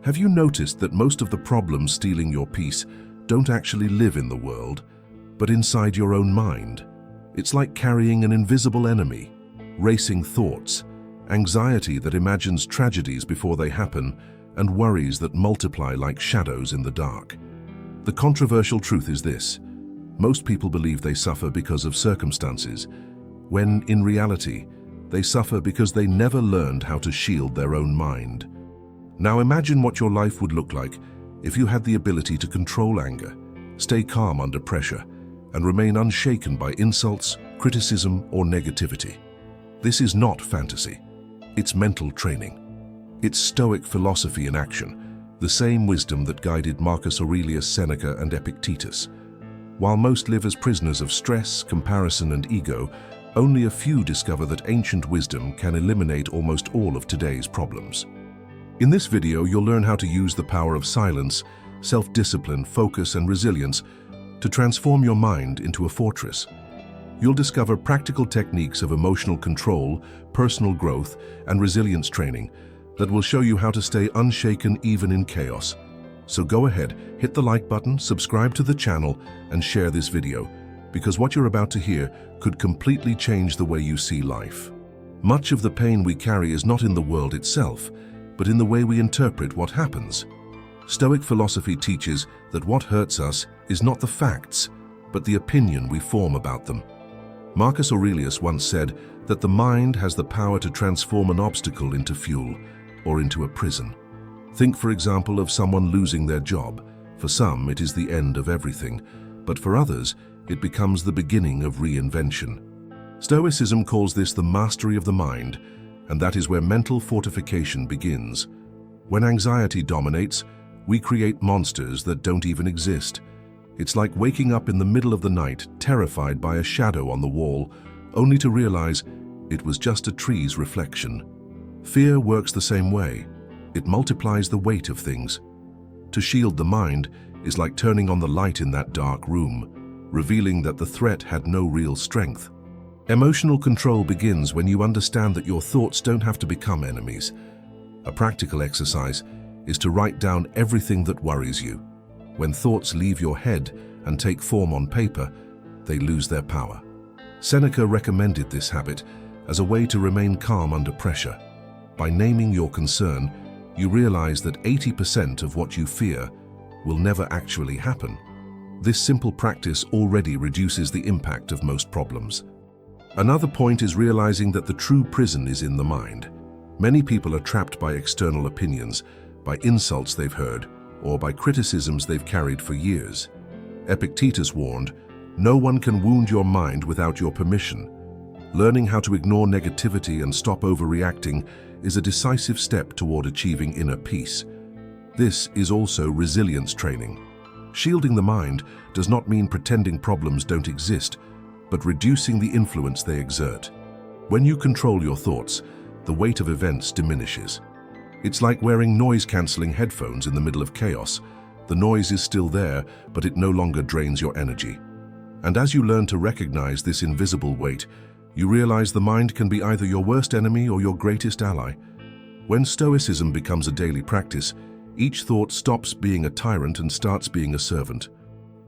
Have you noticed that most of the problems stealing your peace don't actually live in the world, but inside your own mind? It's like carrying an invisible enemy, racing thoughts, anxiety that imagines tragedies before they happen, and worries that multiply like shadows in the dark. The controversial truth is this: most people believe they suffer because of circumstances, when in reality, they suffer because they never learned how to shield their own mind. Now imagine what your life would look like if you had the ability to control anger, stay calm under pressure, and remain unshaken by insults, criticism, or negativity. This is not fantasy. It's mental training. It's Stoic philosophy in action, the same wisdom that guided Marcus Aurelius, Seneca, and Epictetus. While most live as prisoners of stress, comparison, and ego, only a few discover that ancient wisdom can eliminate almost all of today's problems. In this video, you'll learn how to use the power of silence, self-discipline, focus, and resilience to transform your mind into a fortress. You'll discover practical techniques of emotional control, personal growth, and resilience training that will show you how to stay unshaken even in chaos. So go ahead, hit the like button, subscribe to the channel, and share this video, because what you're about to hear could completely change the way you see life. Much of the pain we carry is not in the world itself, but in the way we interpret what happens. Stoic philosophy teaches that what hurts us is not the facts, but the opinion we form about them. Marcus Aurelius once said that the mind has the power to transform an obstacle into fuel or into a prison. Think, for example, of someone losing their job. For some, it is the end of everything, but for others, it becomes the beginning of reinvention. Stoicism calls this the mastery of the mind, and that is where mental fortification begins. When anxiety dominates, we create monsters that don't even exist. It's like waking up in the middle of the night, terrified by a shadow on the wall, only to realize it was just a tree's reflection. Fear works the same way. It multiplies the weight of things. To shield the mind is like turning on the light in that dark room, revealing that the threat had no real strength. Emotional control begins when you understand that your thoughts don't have to become enemies. A practical exercise is to write down everything that worries you. When thoughts leave your head and take form on paper, they lose their power. Seneca recommended this habit as a way to remain calm under pressure. By naming your concern, you realize that 80% of what you fear will never actually happen. This simple practice already reduces the impact of most problems. Another point is realizing that the true prison is in the mind. Many people are trapped by external opinions, by insults they've heard, or by criticisms they've carried for years. Epictetus warned, "No one can wound your mind without your permission." Learning how to ignore negativity and stop overreacting is a decisive step toward achieving inner peace. This is also resilience training. Shielding the mind does not mean pretending problems don't exist, but reducing the influence they exert. When you control your thoughts, the weight of events diminishes. It's like wearing noise-canceling headphones in the middle of chaos. The noise is still there, but it no longer drains your energy. And as you learn to recognize this invisible weight, you realize the mind can be either your worst enemy or your greatest ally. When Stoicism becomes a daily practice, each thought stops being a tyrant and starts being a servant.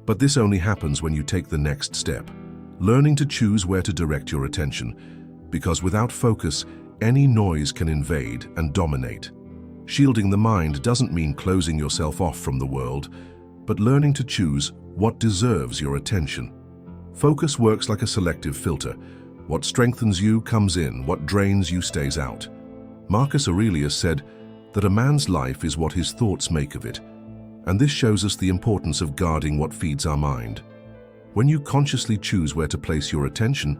But this only happens when you take the next step, learning to choose where to direct your attention, because without focus, any noise can invade and dominate. Shielding the mind doesn't mean closing yourself off from the world, but learning to choose what deserves your attention. Focus works like a selective filter. What strengthens you comes in, what drains you stays out. Marcus Aurelius said that a man's life is what his thoughts make of it, and this shows us the importance of guarding what feeds our mind. When you consciously choose where to place your attention,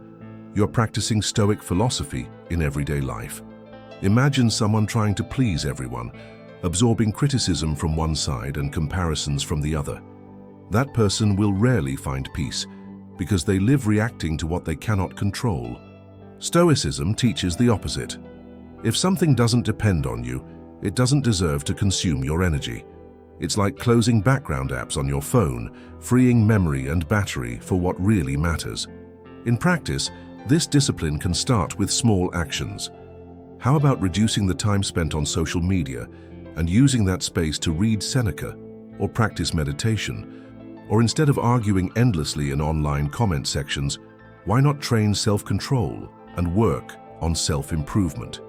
you're practicing Stoic philosophy in everyday life. Imagine someone trying to please everyone, absorbing criticism from one side and comparisons from the other. That person will rarely find peace, because they live reacting to what they cannot control. Stoicism teaches the opposite. If something doesn't depend on you, it doesn't deserve to consume your energy. It's like closing background apps on your phone, freeing memory and battery for what really matters. In practice, this discipline can start with small actions. How about reducing the time spent on social media, and using that space to read Seneca or practice meditation. Or instead of arguing endlessly in online comment sections, why not train self-control and work on self-improvement?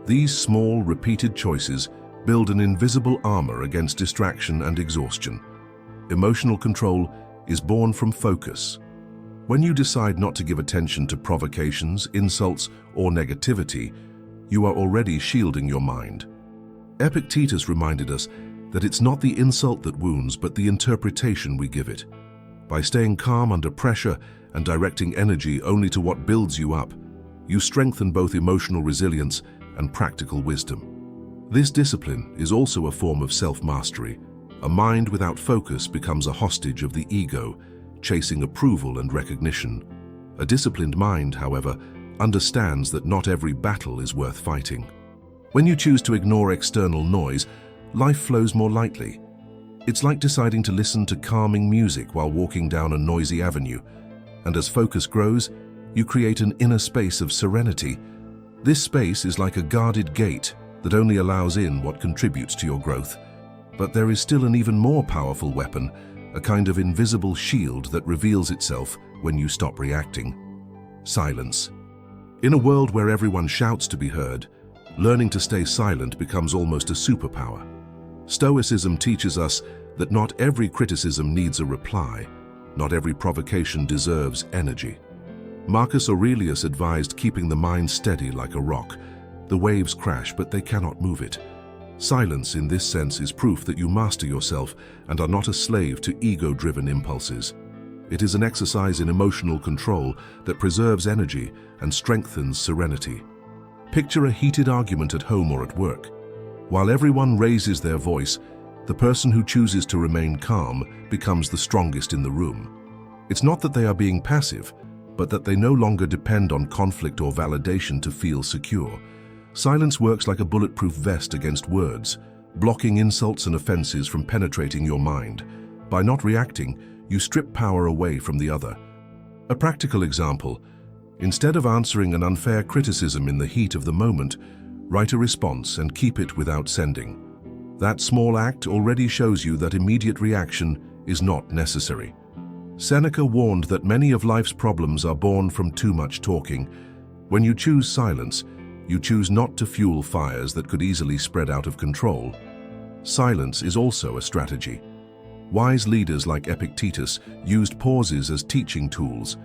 These small, repeated choices build an invisible armor against distraction and exhaustion. Emotional control is born from focus. When you decide not to give attention to provocations, insults, or negativity, you are already shielding your mind. Epictetus reminded us that it's not the insult that wounds, but the interpretation we give it. By staying calm under pressure and directing energy only to what builds you up, you strengthen both emotional resilience and practical wisdom. This discipline is also a form of self-mastery. A mind without focus becomes a hostage of the ego, chasing approval and recognition. A disciplined mind, however, understands that not every battle is worth fighting. When you choose to ignore external noise, life flows more lightly. It's like deciding to listen to calming music while walking down a noisy avenue. And as focus grows, you create an inner space of serenity. This space is like a guarded gate that only allows in what contributes to your growth. But there is still an even more powerful weapon, a kind of invisible shield that reveals itself when you stop reacting. Silence. In a world where everyone shouts to be heard, learning to stay silent becomes almost a superpower. Stoicism teaches us that not every criticism needs a reply, not every provocation deserves energy. Marcus Aurelius advised keeping the mind steady like a rock. The waves crash, but they cannot move it. Silence in this sense is proof that you master yourself and are not a slave to ego-driven impulses. It is an exercise in emotional control that preserves energy and strengthens serenity. Picture a heated argument at home or at work. While everyone raises their voice, the person who chooses to remain calm becomes the strongest in the room. It's not that they are being passive, but that they no longer depend on conflict or validation to feel secure. Silence works like a bulletproof vest against words, blocking insults and offenses from penetrating your mind. By not reacting, you strip power away from the other. A practical example: instead of answering an unfair criticism in the heat of the moment, write a response and keep it without sending. That small act already shows you that immediate reaction is not necessary. Seneca warned that many of life's problems are born from too much talking. When you choose silence, you choose not to fuel fires that could easily spread out of control. Silence is also a strategy. Wise leaders like Epictetus used pauses as teaching tools.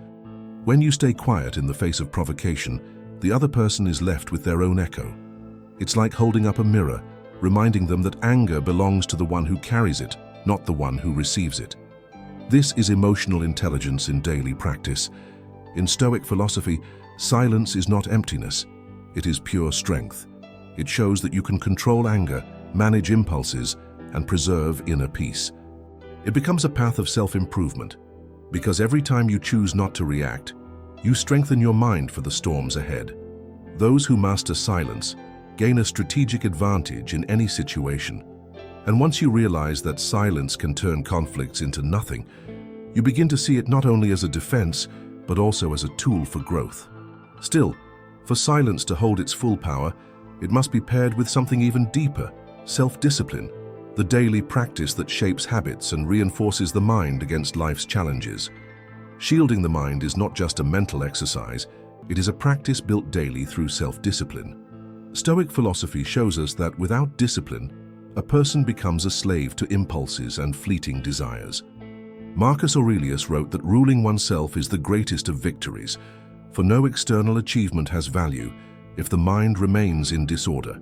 When you stay quiet in the face of provocation, the other person is left with their own echo. It's like holding up a mirror, reminding them that anger belongs to the one who carries it, not the one who receives it. This is emotional intelligence in daily practice. In Stoic philosophy, silence is not emptiness. It is pure strength. It shows that you can control anger, manage impulses, and preserve inner peace. It becomes a path of self-improvement, because every time you choose not to react, you strengthen your mind for the storms ahead. Those who master silence gain a strategic advantage in any situation. And once you realize that silence can turn conflicts into nothing, you begin to see it not only as a defense, but also as a tool for growth. Still, for silence to hold its full power, it must be paired with something even deeper: self-discipline, the daily practice that shapes habits and reinforces the mind against life's challenges. Shielding the mind is not just a mental exercise, it is a practice built daily through self-discipline. Stoic philosophy shows us that without discipline, a person becomes a slave to impulses and fleeting desires. Marcus Aurelius wrote that ruling oneself is the greatest of victories, for no external achievement has value if the mind remains in disorder.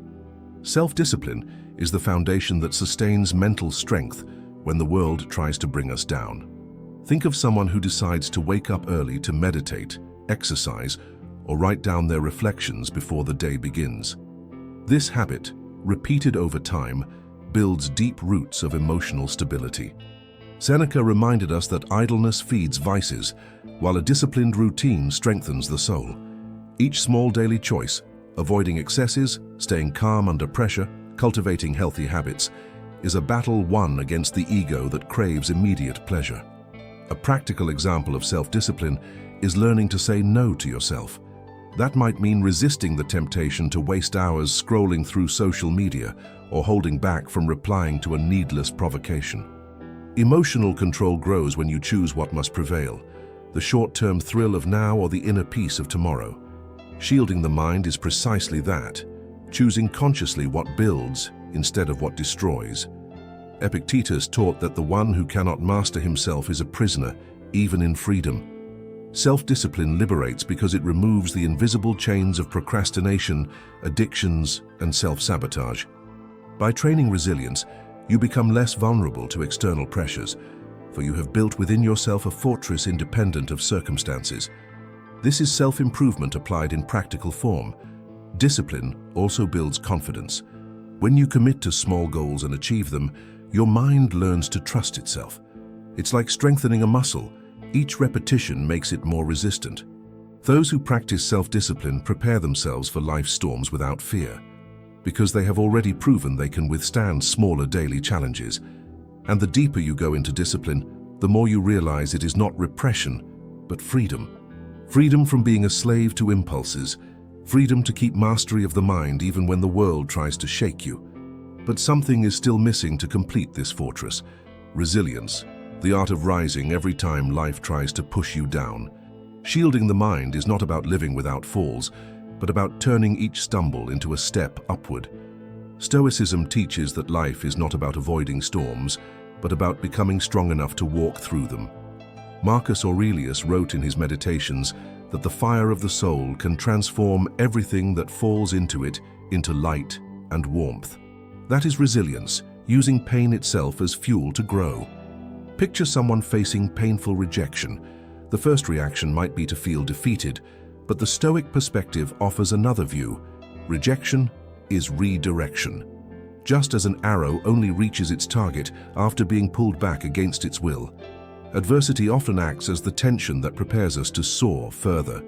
Self-discipline is the foundation that sustains mental strength when the world tries to bring us down. Think of someone who decides to wake up early to meditate, exercise, or write down their reflections before the day begins. This habit, repeated over time, builds deep roots of emotional stability. Seneca reminded us that idleness feeds vices, while a disciplined routine strengthens the soul. Each small daily choice, avoiding excesses, staying calm under pressure, cultivating healthy habits, is a battle won against the ego that craves immediate pleasure. A practical example of self-discipline is learning to say no to yourself. That might mean resisting the temptation to waste hours scrolling through social media or holding back from replying to a needless provocation. Emotional control grows when you choose what must prevail, the short-term thrill of now or the inner peace of tomorrow. Shielding the mind is precisely that, choosing consciously what builds instead of what destroys. Epictetus taught that the one who cannot master himself is a prisoner, even in freedom. Self-discipline liberates because it removes the invisible chains of procrastination, addictions, and self-sabotage. By training resilience, you become less vulnerable to external pressures, for you have built within yourself a fortress independent of circumstances. This is self-improvement applied in practical form. Discipline also builds confidence. When you commit to small goals and achieve them, your mind learns to trust itself. It's like strengthening a muscle. Each repetition makes it more resistant. Those who practice self-discipline prepare themselves for life's storms without fear, because they have already proven they can withstand smaller daily challenges. And the deeper you go into discipline, the more you realize it is not repression, but freedom. Freedom from being a slave to impulses, freedom to keep mastery of the mind even when the world tries to shake you. But something is still missing to complete this fortress: resilience. The art of rising every time life tries to push you down. Shielding the mind is not about living without falls, but about turning each stumble into a step upward. Stoicism teaches that life is not about avoiding storms, but about becoming strong enough to walk through them. Marcus Aurelius wrote in his Meditations that the fire of the soul can transform everything that falls into it into light and warmth. That is resilience, using pain itself as fuel to grow. Picture someone facing painful rejection. The first reaction might be to feel defeated, but the Stoic perspective offers another view. Rejection is redirection. Just as an arrow only reaches its target after being pulled back against its will, adversity often acts as the tension that prepares us to soar further.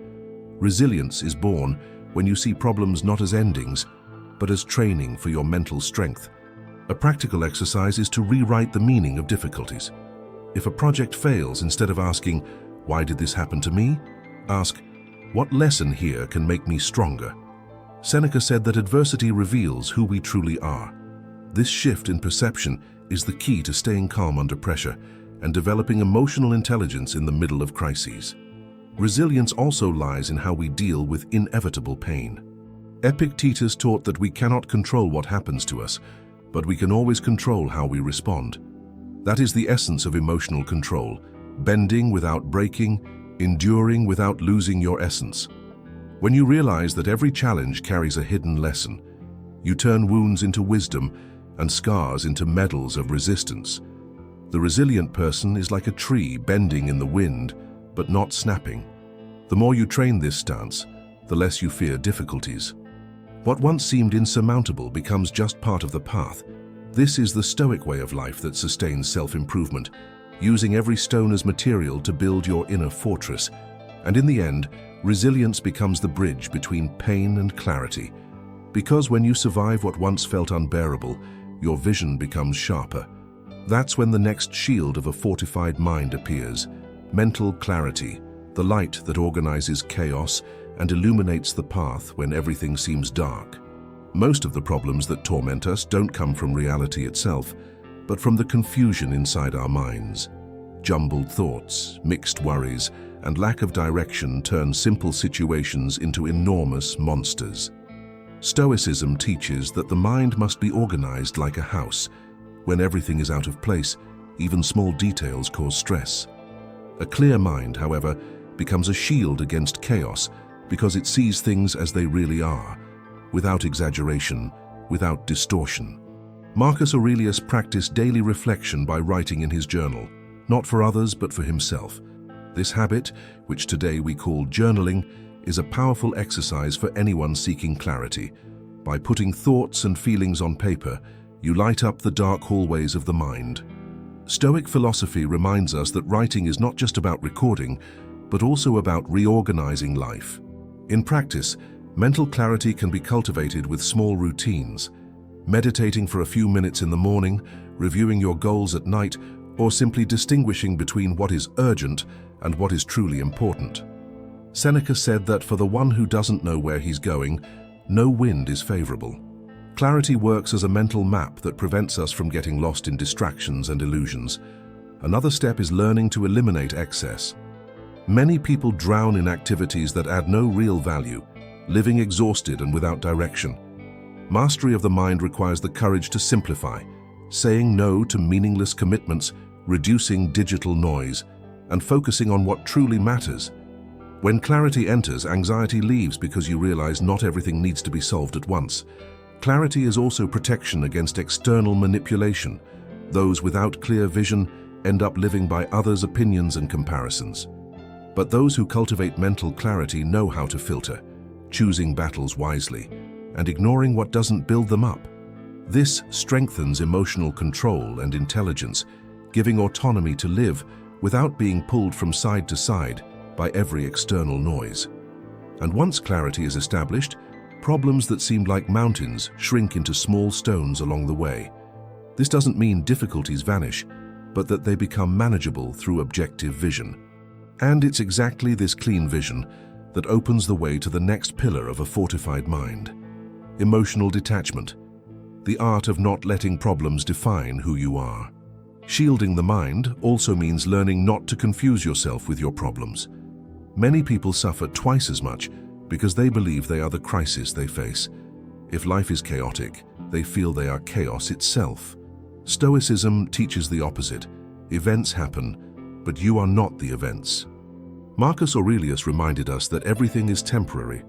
Resilience is born when you see problems not as endings, but as training for your mental strength. A practical exercise is to rewrite the meaning of difficulties. If a project fails, instead of asking, "Why did this happen to me?" ask, "What lesson here can make me stronger?" Seneca said that adversity reveals who we truly are. This shift in perception is the key to staying calm under pressure and developing emotional intelligence in the middle of crises. Resilience also lies in how we deal with inevitable pain. Epictetus taught that we cannot control what happens to us, but we can always control how we respond. That is the essence of emotional control: bending without breaking, enduring without losing your essence. When you realize that every challenge carries a hidden lesson, you turn wounds into wisdom and scars into medals of resistance. The resilient person is like a tree bending in the wind, but not snapping. The more you train this stance, the less you fear difficulties. What once seemed insurmountable becomes just part of the path. This is the Stoic way of life that sustains self-improvement, using every stone as material to build your inner fortress. And in the end, resilience becomes the bridge between pain and clarity. Because when you survive what once felt unbearable, your vision becomes sharper. That's when the next shield of a fortified mind appears: mental clarity, the light that organizes chaos and illuminates the path when everything seems dark. Most of the problems that torment us don't come from reality itself, but from the confusion inside our minds. Jumbled thoughts, mixed worries, and lack of direction turn simple situations into enormous monsters. Stoicism teaches that the mind must be organized like a house. When everything is out of place, even small details cause stress. A clear mind, however, becomes a shield against chaos because it sees things as they really are, without exaggeration, without distortion. Marcus Aurelius practiced daily reflection by writing in his journal, not for others but for himself. This habit, which today we call journaling, is a powerful exercise for anyone seeking clarity. By putting thoughts and feelings on paper, you light up the dark hallways of the mind. Stoic philosophy reminds us that writing is not just about recording, but also about reorganizing life. In practice, mental clarity can be cultivated with small routines. Meditating for a few minutes in the morning, reviewing your goals at night, or simply distinguishing between what is urgent and what is truly important. Seneca said that for the one who doesn't know where he's going, no wind is favorable. Clarity works as a mental map that prevents us from getting lost in distractions and illusions. Another step is learning to eliminate excess. Many people drown in activities that add no real value, living exhausted and without direction. Mastery of the mind requires the courage to simplify, saying no to meaningless commitments, reducing digital noise, and focusing on what truly matters. When clarity enters, anxiety leaves because you realize not everything needs to be solved at once. Clarity is also protection against external manipulation. Those without clear vision end up living by others' opinions and comparisons. But those who cultivate mental clarity know how to filter, choosing battles wisely, and ignoring what doesn't build them up. This strengthens emotional control and intelligence, giving autonomy to live without being pulled from side to side by every external noise. And once clarity is established, problems that seemed like mountains shrink into small stones along the way. This doesn't mean difficulties vanish, but that they become manageable through objective vision. And it's exactly this clean vision that opens the way to the next pillar of a fortified mind: emotional detachment, the art of not letting problems define who you are. Shielding the mind also means learning not to confuse yourself with your problems. Many people suffer twice as much because they believe they are the crisis they face. If life is chaotic, they feel they are chaos itself. Stoicism teaches the opposite. Events happen, but you are not the events. Marcus Aurelius reminded us that everything is temporary,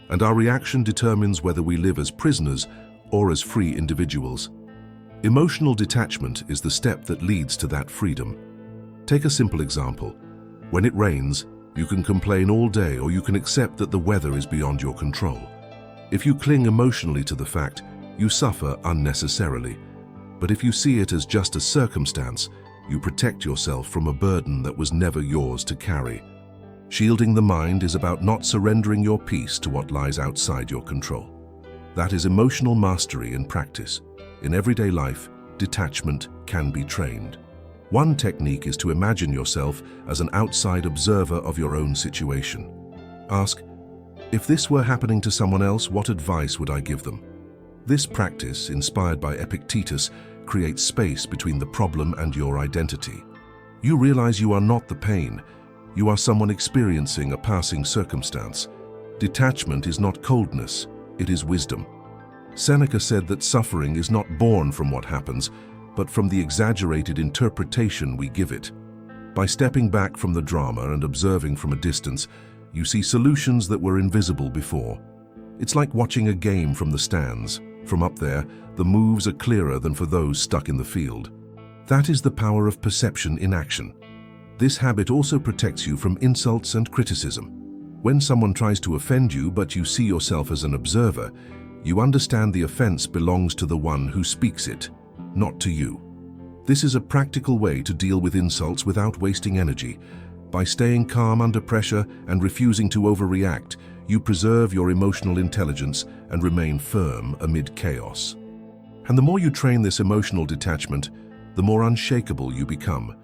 and our reaction determines whether we live as prisoners or as free individuals. Emotional detachment is the step that leads to that freedom. Take a simple example. When it rains, you can complain all day, or you can accept that the weather is beyond your control. If you cling emotionally to the fact, you suffer unnecessarily. But if you see it as just a circumstance, you protect yourself from a burden that was never yours to carry. Shielding the mind is about not surrendering your peace to what lies outside your control. That is emotional mastery in practice. In everyday life, detachment can be trained. One technique is to imagine yourself as an outside observer of your own situation. Ask, if this were happening to someone else, what advice would I give them? This practice, inspired by Epictetus, creates space between the problem and your identity. You realize you are not the pain. You are someone experiencing a passing circumstance. Detachment is not coldness, it is wisdom. Seneca said that suffering is not born from what happens, but from the exaggerated interpretation we give it. By stepping back from the drama and observing from a distance, you see solutions that were invisible before. It's like watching a game from the stands. From up there, the moves are clearer than for those stuck in the field. That is the power of perception in action. This habit also protects you from insults and criticism. When someone tries to offend you but you see yourself as an observer, you understand the offense belongs to the one who speaks it, not to you. This is a practical way to deal with insults without wasting energy. By staying calm under pressure and refusing to overreact, you preserve your emotional intelligence and remain firm amid chaos. And the more you train this emotional detachment, the more unshakable you become.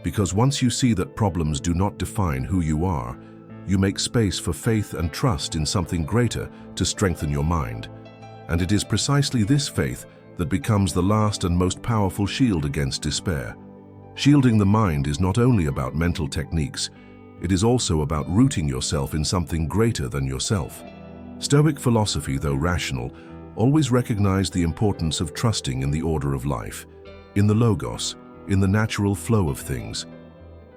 Because once you see that problems do not define who you are, you make space for faith and trust in something greater to strengthen your mind. And it is precisely this faith that becomes the last and most powerful shield against despair. Shielding the mind is not only about mental techniques, it is also about rooting yourself in something greater than yourself. Stoic philosophy, though rational, always recognized the importance of trusting in the order of life, in the logos, in the natural flow of things.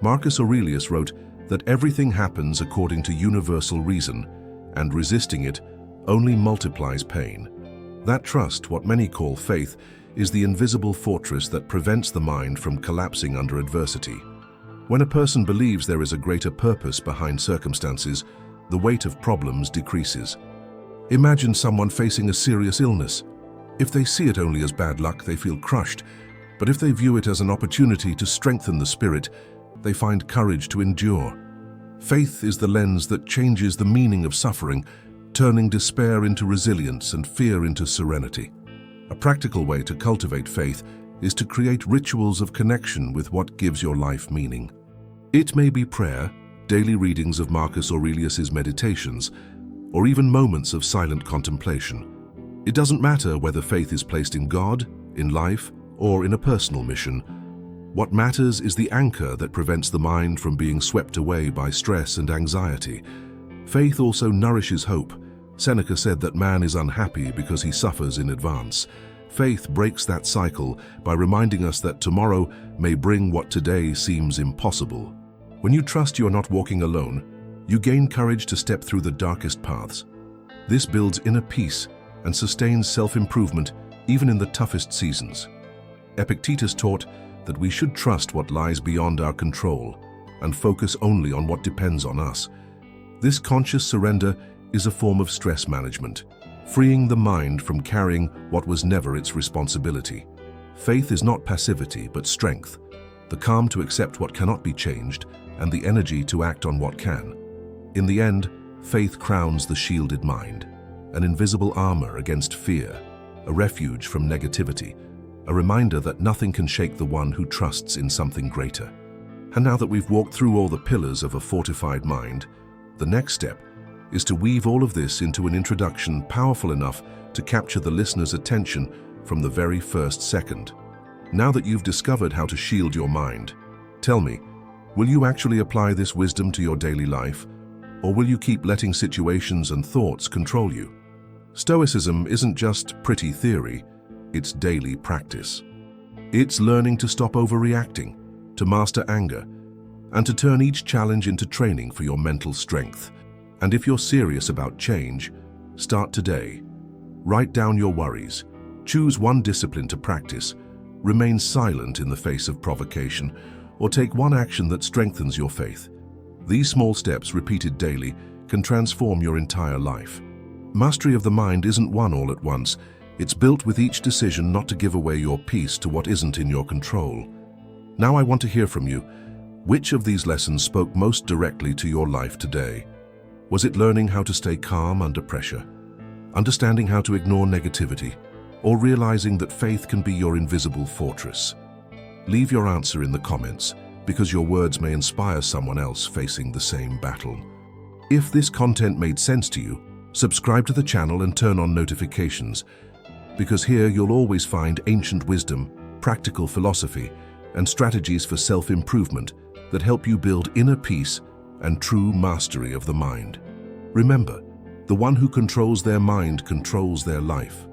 Marcus Aurelius wrote that everything happens according to universal reason, and resisting it only multiplies pain. That trust, what many call faith, is the invisible fortress that prevents the mind from collapsing under adversity. When a person believes there is a greater purpose behind circumstances, the weight of problems decreases. Imagine someone facing a serious illness. If they see it only as bad luck, they feel crushed. But if they view it as an opportunity to strengthen the spirit, they find courage to endure. Faith is the lens that changes the meaning of suffering, turning despair into resilience and fear into serenity. A practical way to cultivate faith is to create rituals of connection with what gives your life meaning. It may be prayer, daily readings of Marcus Aurelius's Meditations, or even moments of silent contemplation. It doesn't matter whether faith is placed in God, in life, or in a personal mission. What matters is the anchor that prevents the mind from being swept away by stress and anxiety. Faith also nourishes hope. Seneca said that man is unhappy because he suffers in advance. Faith breaks that cycle by reminding us that tomorrow may bring what today seems impossible. When you trust you are not walking alone, you gain courage to step through the darkest paths. This builds inner peace and sustains self-improvement even in the toughest seasons. Epictetus taught that we should trust what lies beyond our control and focus only on what depends on us. This conscious surrender is a form of stress management, freeing the mind from carrying what was never its responsibility. Faith is not passivity, but strength, the calm to accept what cannot be changed and the energy to act on what can. In the end, faith crowns the shielded mind, an invisible armor against fear, a refuge from negativity, a reminder that nothing can shake the one who trusts in something greater. And now that we've walked through all the pillars of a fortified mind, the next step is to weave all of this into an introduction powerful enough to capture the listener's attention from the very first second. Now that you've discovered how to shield your mind, tell me, will you actually apply this wisdom to your daily life, or will you keep letting situations and thoughts control you? Stoicism isn't just pretty theory, it's daily practice. It's learning to stop overreacting, to master anger, and to turn each challenge into training for your mental strength. And if you're serious about change, start today. Write down your worries, choose one discipline to practice, remain silent in the face of provocation, or take one action that strengthens your faith. These small steps, repeated daily, can transform your entire life. Mastery of the mind isn't won all at once. It's built with each decision not to give away your peace to what isn't in your control. Now I want to hear from you. Which of these lessons spoke most directly to your life today? Was it learning how to stay calm under pressure, understanding how to ignore negativity, or realizing that faith can be your invisible fortress? Leave your answer in the comments, because your words may inspire someone else facing the same battle. If this content made sense to you, subscribe to the channel and turn on notifications, because here you'll always find ancient wisdom, practical philosophy, and strategies for self-improvement that help you build inner peace and true mastery of the mind. Remember, the one who controls their mind controls their life.